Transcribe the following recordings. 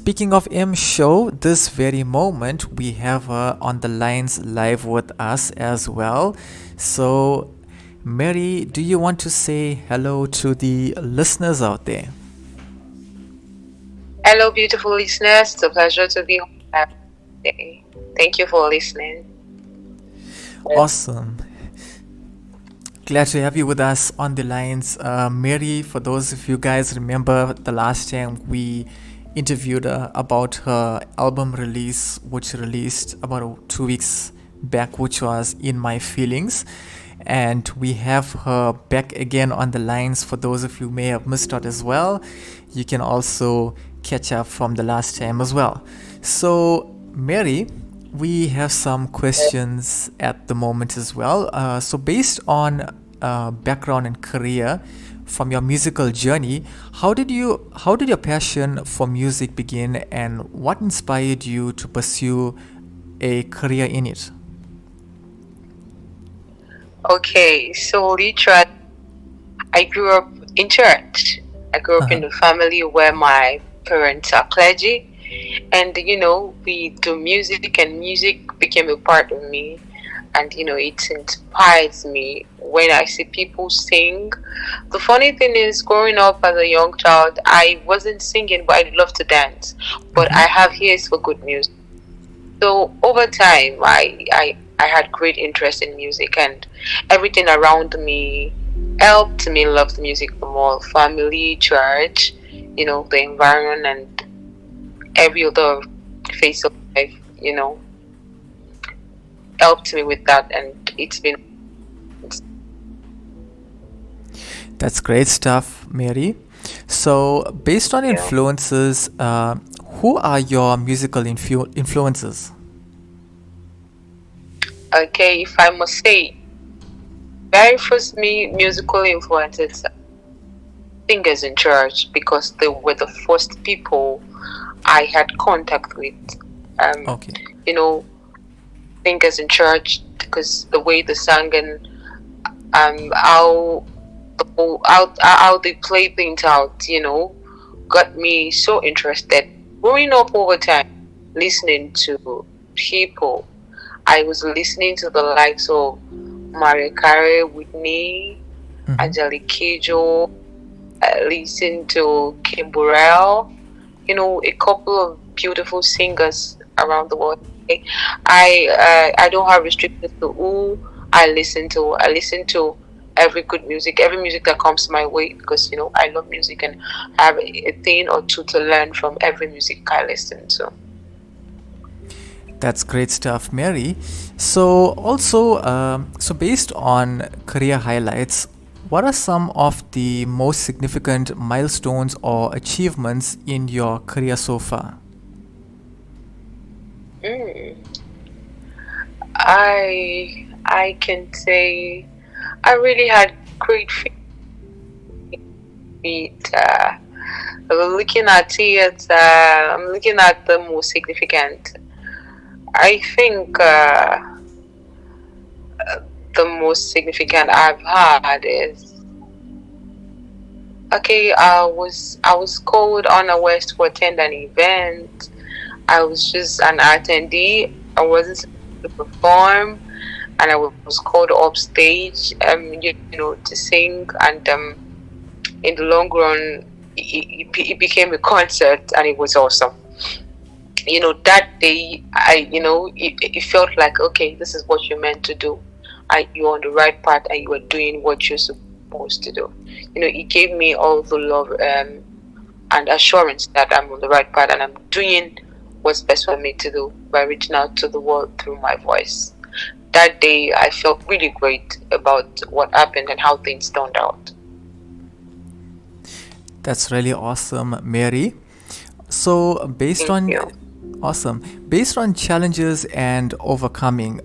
Speaking of M Show, this very moment we have her on the lines live with us as well. So, Mary, do you want to say hello to the listeners out there? Hello, beautiful listeners. It's a pleasure to be on today. Thank you for listening. Awesome. Glad to have you with us on the lines. Mary, for those of you guys remember the last time we interviewed her about her album release, which released about 2 weeks back, which was In My Feelings. And we have her back again on the lines for those of you who may have missed out as well. You can also catch up from the last time as well. So, Mary, we have some questions at the moment as well. So, based on background and career from your musical journey, how did your passion for music begin, and what inspired you to pursue a career in it? Okay, so literally, I grew up in church. I grew up Uh-huh. in a family where my parents are clergy, and we do music, and music became a part of me. And it inspires me when I see people sing. The funny thing is, growing up as a young child, I wasn't singing, but I love to dance. But I Mm-hmm. have ears for good music. So over time, I had great interest in music, and everything around me helped me love the music more. Family, church, the environment, and every other phase of life, helped me with that, and it's been. That's great stuff, Mary. So, based on Yeah. influences, who are your musical influences? Okay, if I must say, very first me musical influences singers in church because they were the first people I had contact with. Um, Okay. you know, singers in church because the way they sang and how how they play things out, got me so interested. Growing up over time, listening to people, I was listening to the likes of Maria Carey, Whitney, Mm-hmm. Angelique Kidjo, listening to Kim Burrell, a couple of beautiful singers around the world. I don't have restrictions to who I listen to. I listen to every music that comes my way because I love music and have a thing or two to learn from every music I listen to. That's great stuff, Mary. So, also, so based on career highlights, what are some of the most significant milestones or achievements in your career so far? Mm. I can say I really had great feat. Looking at it, I'm looking at the most significant. I think the most significant I've had is okay. I was called on a West to attend an event. I was just an attendee. I wasn't supposed to perform, and I was called up stage, to sing. And in the long run, it became a concert, and it was awesome. That day, it felt like okay, this is what you're meant to do. You're on the right path, and you are doing what you're supposed to do. It gave me all the love and assurance that I'm on the right path and I'm doing what's best for me to do by reaching out to the world through my voice. That day, I felt really great about what happened and how things turned out. That's really awesome, Mary. So, based Thank on you. awesome, based on challenges and overcoming,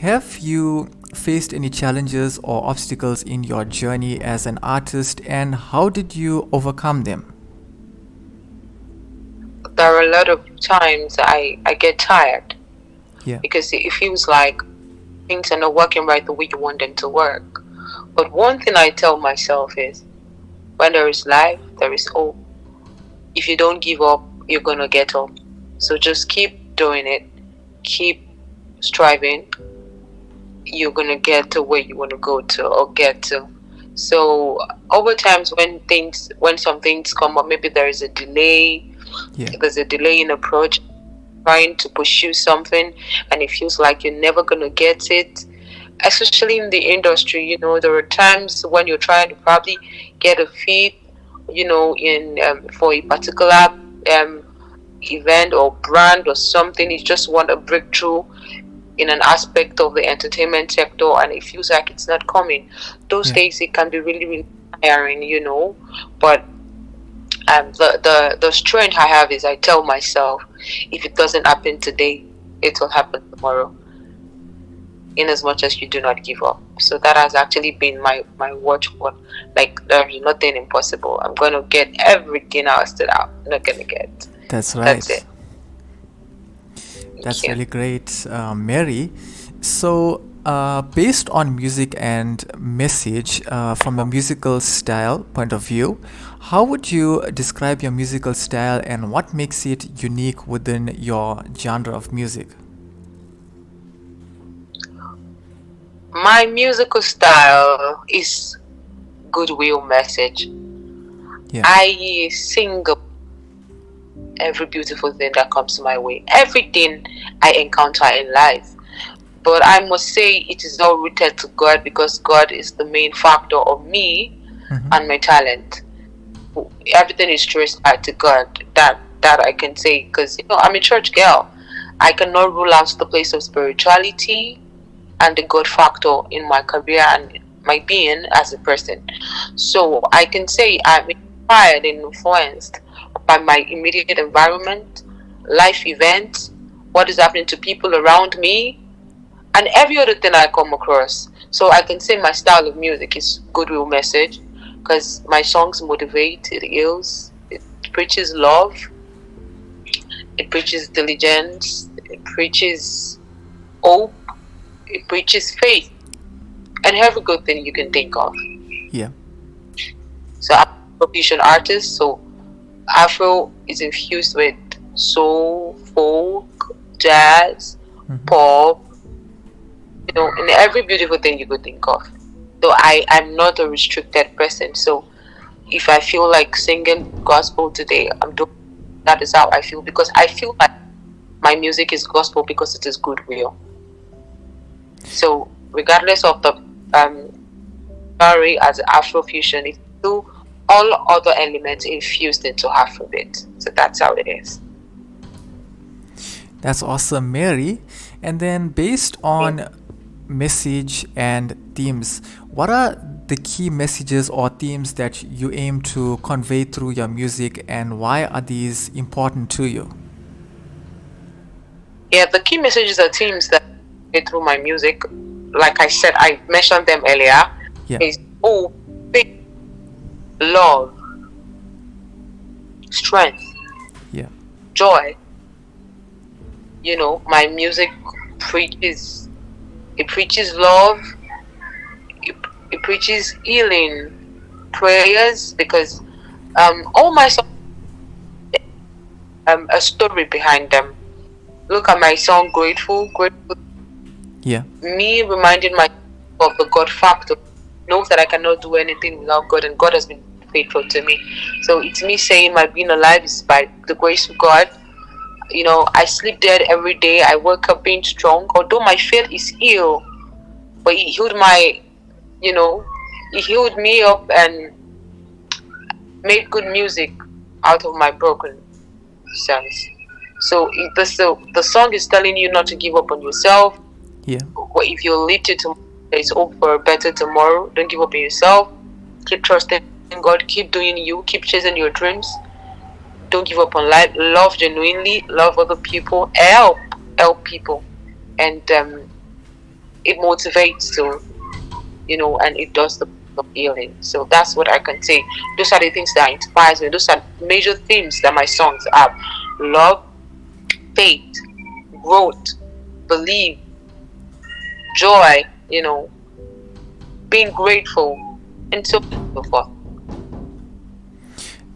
have you faced any challenges or obstacles in your journey as an artist, and how did you overcome them? There are a lot of times I get tired Yeah. because it feels like things are not working right the way you want them to work. But one thing I tell myself is when there is life, there is hope. If you don't give up, you're gonna get up. So just keep doing it, keep striving. You're gonna get to where you want to go to or get to. So over times when some things come up, maybe there is a delay, Yeah. there's a delay in a project, trying to pursue something, and it feels like you're never gonna get it. Especially in the industry, there are times when you're trying to probably get a feed, in for a particular um, event or brand or something. You just want a breakthrough in an aspect of the entertainment sector, and it feels like it's not coming. Those Yeah. days it can be really, really tiring. But the strength I have is I tell myself, if it doesn't happen today, it will happen tomorrow. In as much as you do not give up. So that has actually been my watchword. Like, there's nothing impossible. I'm gonna get everything I stood out. I'm not gonna get. That's That's right. it. Thank That's you. really great, Mary. So, based on music and message, from a musical style point of view, how would you describe your musical style and what makes it unique within your genre of music? My musical style is goodwill message. Yeah. I sing every beautiful thing that comes my way, everything I encounter in life. But I must say it is all rooted to God, because God is the main factor of me Mm-hmm. and my talent. Everything is traced back to God. That I can say, because I'm a church girl. I cannot rule out the place of spirituality and the God factor in my career and my being as a person. So I can say I'm inspired and influenced by my immediate environment, life events, what is happening to people around me, and every other thing I come across. So I can say my style of music is goodwill message, because my songs motivate, it heals, it preaches love, it preaches diligence, it preaches hope, it preaches faith, and every good thing you can think of. Yeah. So I'm a fusion artist, so Afro is infused with soul, folk, jazz, Mm-hmm. pop, and every beautiful thing you could think of. So I'm not a restricted person. So if I feel like singing gospel today, I'm doing that is how I feel, because I feel like my music is gospel because it is goodwill. So regardless of the story as Afrofusion, it's still all other elements infused into Afrobeat. So that's how it is. That's awesome, Mary. And then, based on message and themes, what are the key messages or themes that you aim to convey through your music, and why are these important to you? Yeah, the key messages are themes that I get through my music. Like I said, I mentioned them earlier. Yeah. Is hope, faith, love, strength, Yeah. joy. My music preaches. It preaches love. It, it preaches healing, prayers, because all my songs a story behind them. Look at my song "Grateful." Grateful, Yeah. me reminding myself of the God factor. Knows that I cannot do anything without God, and God has been faithful to me. So it's me saying my being alive is by the grace of God. I sleep dead every day. I wake up being strong. Although my faith is ill, but He healed He healed me up and made good music out of my broken sense. So the song is telling you not to give up on yourself. Yeah. But if you lead to tomorrow, there's hope for a better tomorrow. Don't give up on yourself. Keep trusting in God. Keep doing you. Keep chasing your dreams. Don't give up on life. Love genuinely. Love other people. Help people, and it motivates to and it does the healing. So that's what I can say. Those are the things that inspires me. Those are major themes that my songs have: love, faith, growth, believe, joy. Being grateful, and so on and so forth.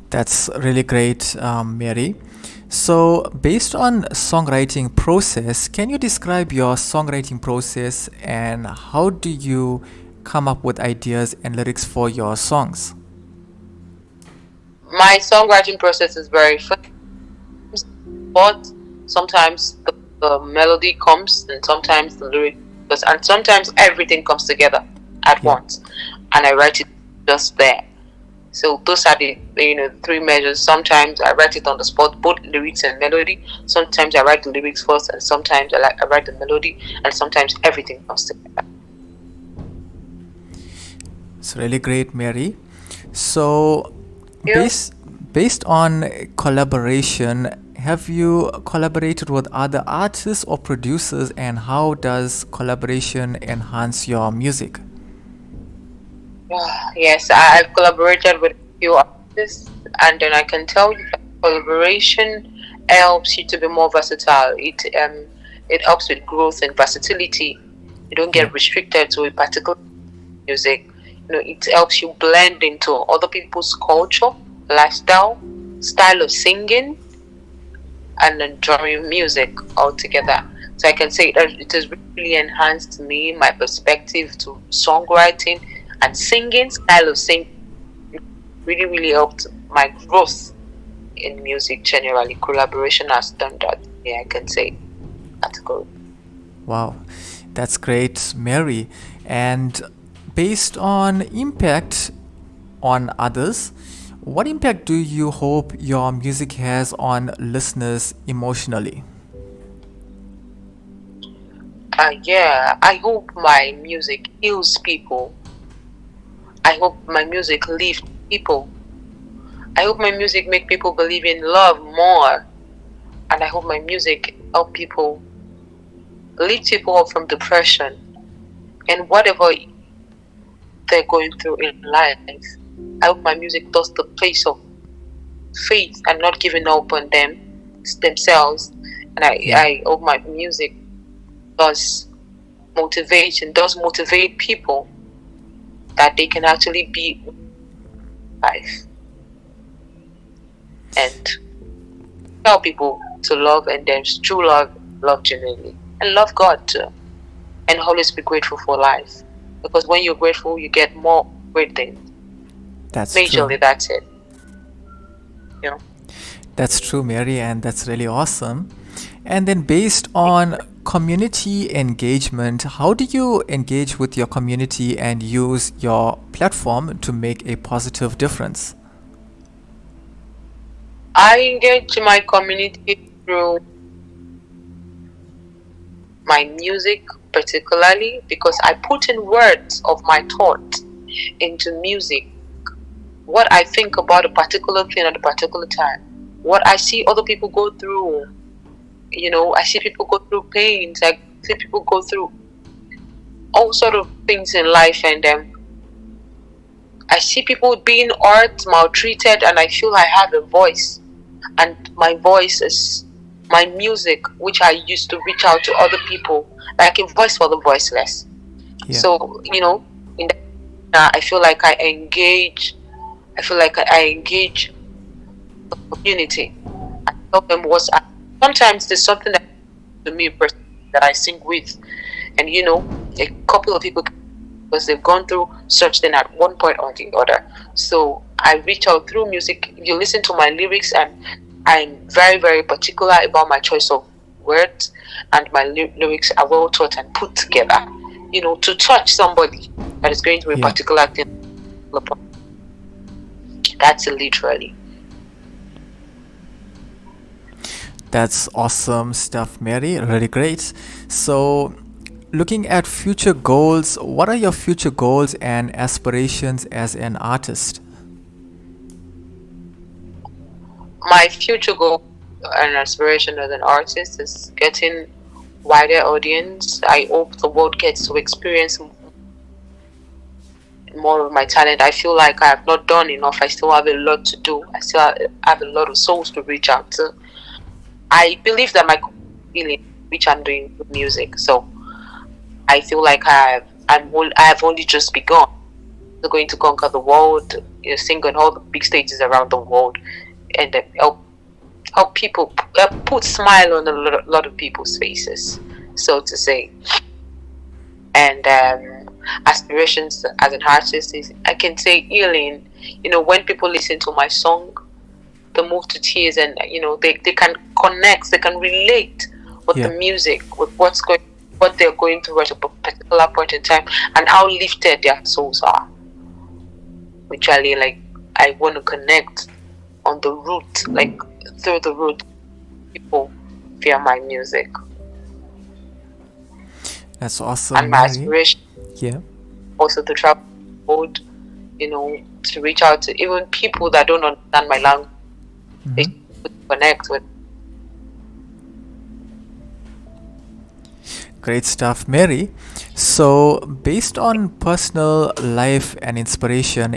That's really great, Mary. So, based on songwriting process, can you describe your songwriting process and how do you come up with ideas and lyrics for your songs? My songwriting process is very fun, but sometimes the melody comes, and sometimes the lyric, and sometimes everything comes together at Yeah. once, and I write it just there. So those are the three measures. Sometimes I write it on the spot, both lyrics and melody. Sometimes I write the lyrics first, and sometimes I write the melody, and sometimes everything comes together. It's really great, Mary. So, You? based based on collaboration, have you collaborated with other artists or producers, and how does collaboration enhance your music? Yes, I've collaborated with a few artists, and then I can tell you that collaboration helps you to be more versatile. It helps with growth and versatility. You don't Yeah. get restricted to a particular music. It helps you blend into other people's culture, lifestyle, style of singing, and enjoying music altogether. So I can say that it has really enhanced me, my perspective to songwriting and singing, style of singing. Really, really helped my growth in music generally. Collaboration has done that. Yeah, I can say category. Wow, that's great, Mary. And based on impact on others, what impact do you hope your music has on listeners emotionally? Yeah, I hope my music heals people. I hope my music lifts people. I hope my music make people believe in love more. And I hope my music help people lift people up from depression and whatever they're going through in life. I hope my music does the place of faith and not giving up on themselves. And Yeah. I hope my music does does motivate people that they can actually be life and tell people to love and then true love genuinely. And love God too. And always be grateful for life. Because when you're grateful you get more great things. That's true. Majorly that's it. You know. That's true, Mary, and that's really awesome. And then, based on community engagement, how do you engage with your community and use your platform to make a positive difference? I engage my community through my music particularly because I put in words of my thoughts into music. What I think about a particular thing at a particular time. What I see other people go through. I see people go through pains. I see people go through all sort of things in life, and I see people being hurt, maltreated, and I feel I have a voice, and my voice is my music, which I use to reach out to other people, like a voice for the voiceless. Yeah. So in that, I feel like I engage. I feel like I engage the community. I tell them sometimes there's something that to me personally that I sing with, and a couple of people because they've gone through such thing at one point or the other. So I reach out through music. You listen to my lyrics, and I'm very, very particular about my choice of words, and my lyrics are well thought and put together. To touch somebody that is going through a Yeah. particular thing. That's literally. That's awesome stuff, Mary. Really great. So, looking at future goals, what are your future goals and aspirations as an artist? My future goal and aspiration as an artist is getting wider audience. I hope the world gets to experience more of my talent. I feel like I have not done enough. I still have a lot to do. I still have a lot of souls to reach out to. I believe that my feeling, which I'm doing with music. So I feel like I have only just begun. I'm going to conquer the world, sing on all the big stages around the world, and help help people, put smile on a lot of people's faces, so to say. And aspirations as an artist is, I can say, healing. When people listen to my song, they move to tears, and they can connect, they can relate with the Yeah. music, with what they're going through at a particular point in time, and how lifted their souls are. Literally, like, I want to connect on the root, like through the root, people via my music. That's And awesome, my Mary. aspiration Yeah. also to travel the world, to reach out to even people that don't understand my language, they Hmm. should connect with. Great stuff, Mary. So, based on personal life and inspiration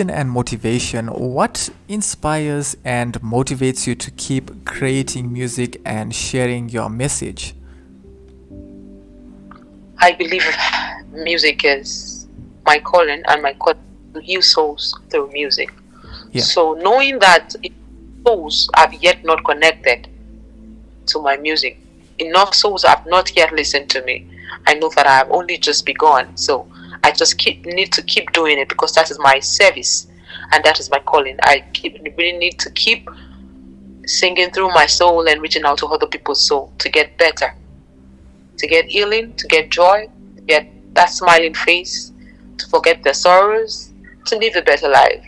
and motivation, what inspires and motivates you to keep creating music and sharing your message? I believe music is my calling, and my calling to heal souls through music. Yeah. So knowing that souls have yet not connected to my music, enough souls have not yet listened to me, I know that I have only just begun. So I just need to keep doing it, because that is my service and that is my calling. Really need to keep singing through my soul and reaching out to other people's soul to get better, to get healing, to get joy, to get that smiling face, to forget their sorrows, to live a better life,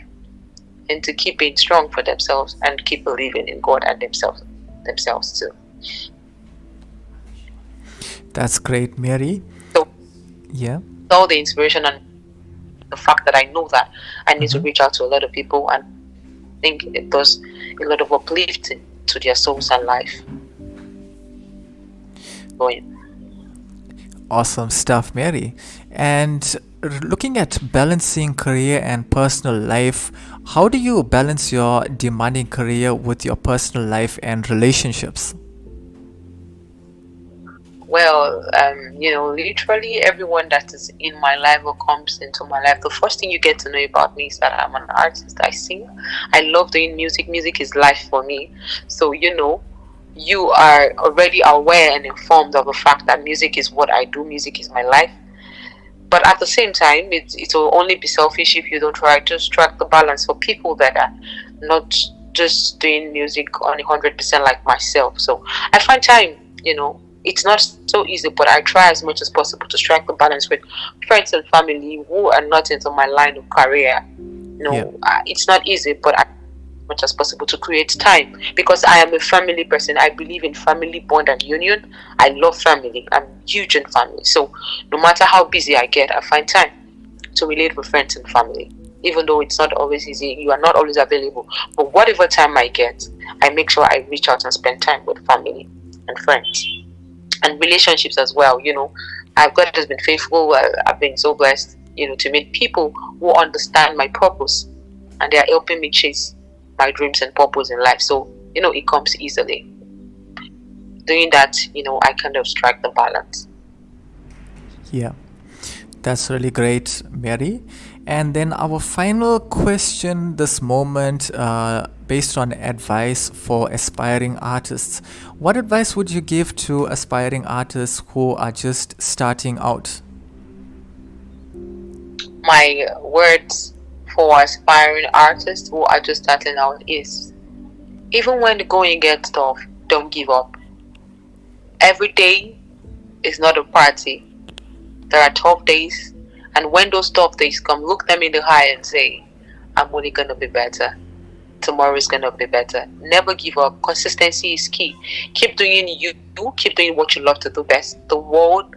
and to keep being strong for themselves and keep believing in God and themselves too. That's great, Mary. So Yeah. all the inspiration and the fact that I know that I need to Hmm. reach out to a lot of people, and think it does a lot of uplifting to their souls and life. Going. Awesome stuff, Mary. And looking at balancing career and personal life, how do you balance your demanding career with your personal life and relationships? Well, literally everyone that is in my life or comes into my life, the first thing you get to know about me is that I'm an artist. I sing. I love doing music. Music is life for me. So, you are already aware and informed of the fact that music is what I do. Music is my life. But at the same time, it will only be selfish if you don't try to strike the balance for people that are not just doing music on 100% like myself. So I find time, it's not so easy, but I try as much as possible to strike the balance with friends and family who are not into my line of career. Yeah. It's not easy, but I much as possible to create time, because I am a family person. I believe in family bond and union. I love family. I'm huge in family. So no matter how busy I get, I find time to relate with friends and family. Even though it's not always easy, you are not always available. But whatever time I get, I make sure I reach out and spend time with family and friends and relationships as well. God has been faithful. I've been so blessed, to meet people who understand my purpose, and they are helping me chase my dreams and purpose in life. So, it comes easily. Doing that, I kind of strike the balance. Yeah. That's really great, Mary. And then our final question this moment, based on advice for aspiring artists. What advice would you give to aspiring artists who are just starting out? My words for aspiring artists who are just starting out is, even when the going gets tough, don't give up. Every day is not a party. There are tough days, and when those tough days come, look them in the eye and say, I'm only gonna be better. Tomorrow is gonna be better. Never give up. Consistency is key. Keep doing you. Keep doing what you love to do best. The world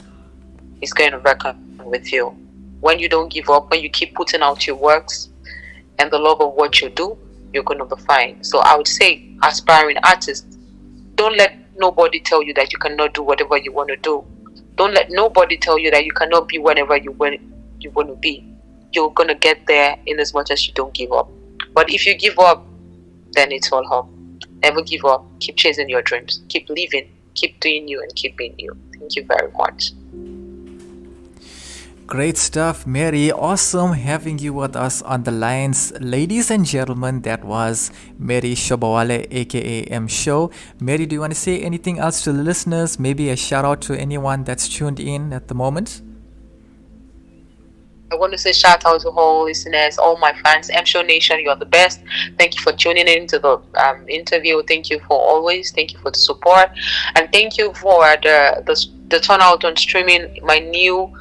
is going to reckon with you. When you don't give up, when you keep putting out your works and the love of what you do, you're gonna be fine. So I would say, aspiring artists, don't let nobody tell you that you cannot do whatever you want to do. Don't let nobody tell you that you cannot be whenever you want to be. You're gonna get there in as much as you don't give up. But if you give up, then it's all up. Never give up. Keep chasing your dreams. Keep living. Keep doing you and keep being you. Thank you very much. Great stuff, Mary. Awesome having you with us on the lines. Ladies and gentlemen, that was Mary Shobawale, aka M Show. Mary, do you want to say anything else to the listeners? Maybe a shout out to anyone that's tuned in at the moment? I want to say shout out to all listeners, all my fans, M Show Nation. You are the best. Thank you for tuning in to the interview. Thank you for always. Thank you for the support, and thank you for the turnout on streaming my new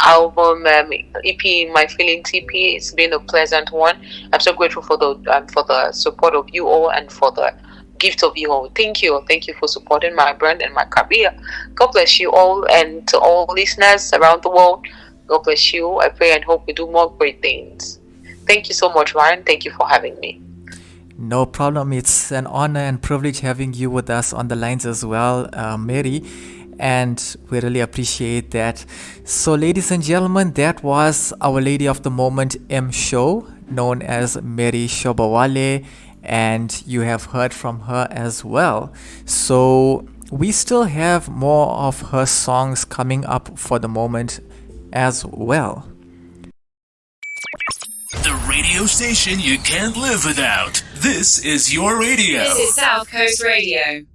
album EP, My Feelings EP. It's been a pleasant one. I'm so grateful for the support of you all and for the gift of you all. Thank you for supporting my brand and my career. God bless you all, and to all listeners around the world. God bless you. I pray and hope we do more great things. Thank you so much, Ryan. Thank you for having me. No problem. It's an honor and privilege having you with us on the lines as well, Mary. And we really appreciate that. So, ladies and gentlemen, that was Our Lady of the Moment M Show, known as Mary Shobawale. And you have heard from her as well. So, we still have more of her songs coming up for the moment as well. The radio station you can't live without. This is your radio. This is South Coast Radio.